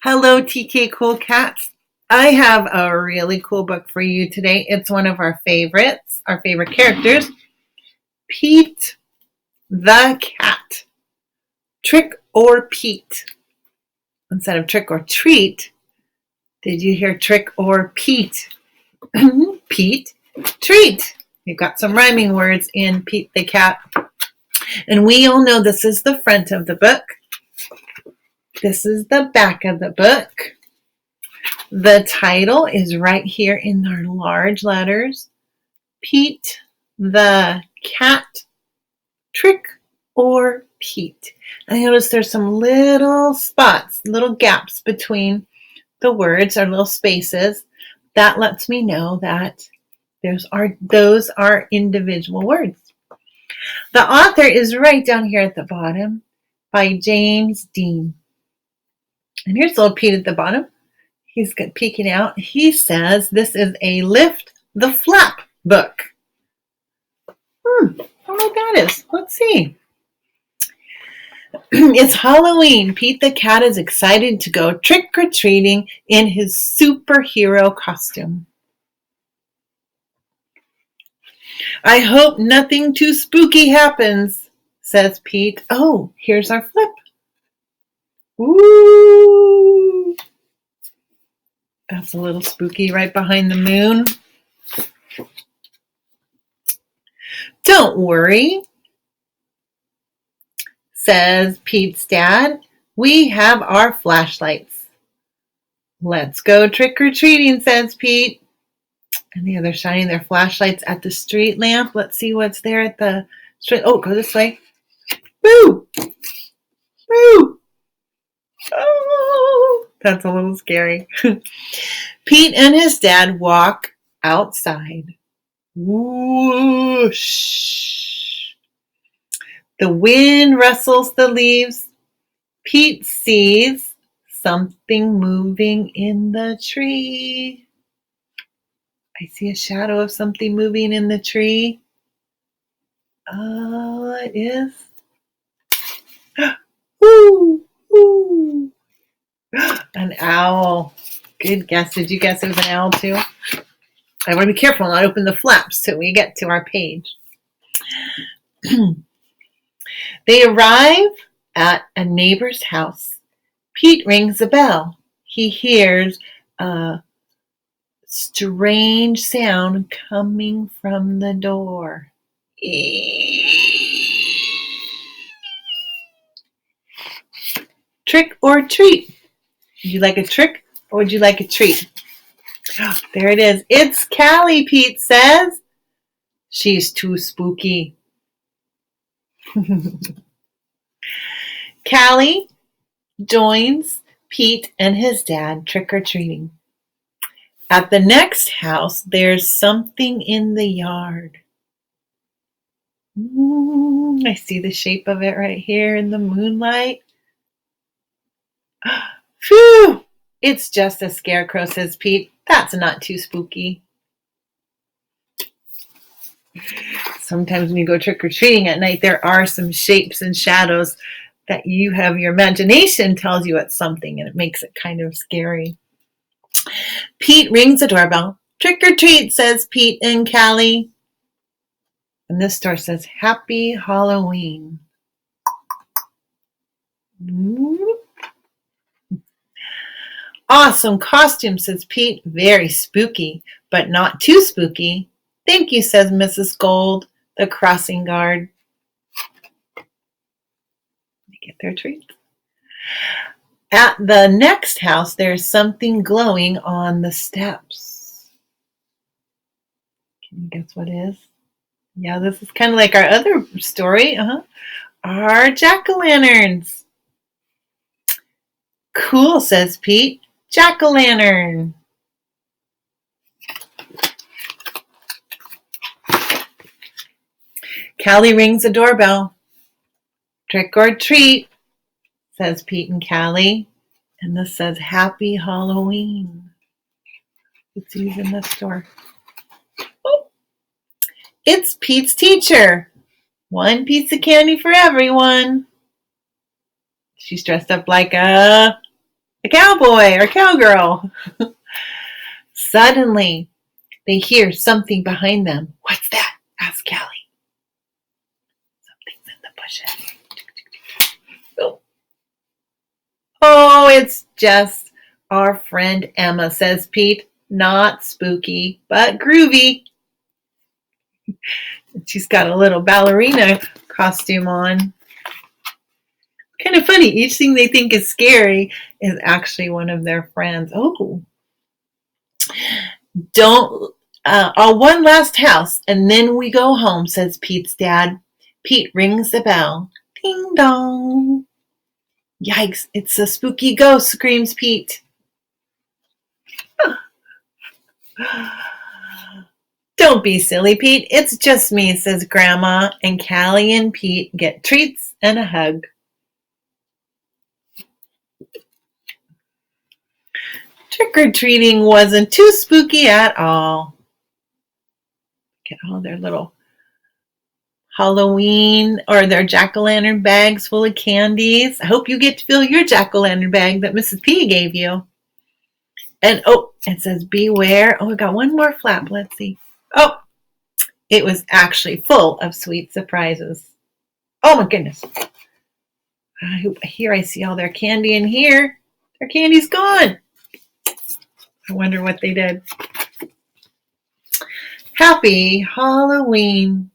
Hello, TK Cool Cats. I have a really cool book for you today. It's one of our favorites, our favorite characters, Pete the Cat. Trick or Pete. Instead of trick or treat, did you hear trick or Pete? Pete, treat. You've got some rhyming words in Pete the Cat. And we all know this is the front of the book. This is the back of the book. The title is right here in our large letters. Pete the Cat, Trick or Pete. I notice there's some little spots, little gaps between the words or little spaces. That lets me know that those are individual words. The author is right down here at the bottom by James Dean. And here's little Pete at the bottom. He's peeking out. He says this is a Lift the Flap book. I don't know what that is. Let's see. It's Halloween. Pete the Cat is excited to go trick-or-treating in his superhero costume. I hope nothing too spooky happens, says Pete. Oh, here's our flip. Ooh. That's a little spooky right behind the moon. Don't worry, says Pete's dad. We have our flashlights. Let's go trick-or-treating, says Pete. And the others shining their flashlights at the street lamp. Let's see what's there at the street. Oh, go this way. Boo! Boo! Oh, that's a little scary. Pete and his dad walk outside. Whoosh. The wind rustles the leaves. Pete sees something moving in the tree. I see a shadow of something moving in the tree. Oh, it is. Ooh, ooh. An owl. Good guess. Did you guess it was an owl too? I want to be careful and not open the flaps till we get to our page. They arrive at a neighbor's house. Pete rings a bell. He hears a strange sound coming from the door. Trick or treat. Would you like a trick or would you like a treat? There it is. It's Callie, Pete says. She's too spooky. Callie joins Pete and his dad trick-or-treating. At the next house, there's something in the yard. I see the shape of it right here in the moonlight. Phew! It's just a scarecrow, says Pete. That's not too spooky. Sometimes when you go trick-or-treating at night, there are some shapes and shadows that you have your imagination tells you it's something, and it makes it kind of scary. Pete rings the doorbell. Trick or treat, says Pete and Callie. And this door says, Happy Halloween. Awesome costume, says Pete. Very spooky, but not too spooky. Thank you, says Mrs. Gold, the crossing guard. They get their treats. At the next house, there's something glowing on the steps. Can you guess what it is? Yeah, this is kind of like our other story. Our jack-o'-lanterns. Cool, says Pete. Jack-o'-lantern. Callie rings the doorbell. Trick or treat, says Pete and Callie. And this says Happy Halloween. It's in the store. Oh, it's Pete's teacher. One piece of candy for everyone. She's dressed up like a a cowboy or cowgirl. Suddenly, they hear something behind them. What's that? Asked Callie. Something's in the bushes. Oh. Oh, it's just our friend Emma, says Pete. Not spooky, but groovy. She's got a little ballerina costume on. Kind of funny. Each thing they think is scary is actually one of their friends. Oh, don't. One last house, and then we go home, says Pete's dad. Pete rings the bell. Ding dong. Yikes, it's a spooky ghost, screams Pete. Don't be silly, Pete. It's just me, says Grandma, and Callie and Pete get treats and a hug. Trick-or-treating wasn't too spooky at all. Get all their little Halloween or their jack-o'-lantern bags full of candies. I hope you get to fill your jack-o'-lantern bag that Mrs. P gave you. And oh, it says beware. Oh, we got one more flap. Let's see. Oh, it was actually full of sweet surprises. Oh my goodness. Here I see all their candy in here. Their candy's gone. I wonder what they did. Happy Halloween.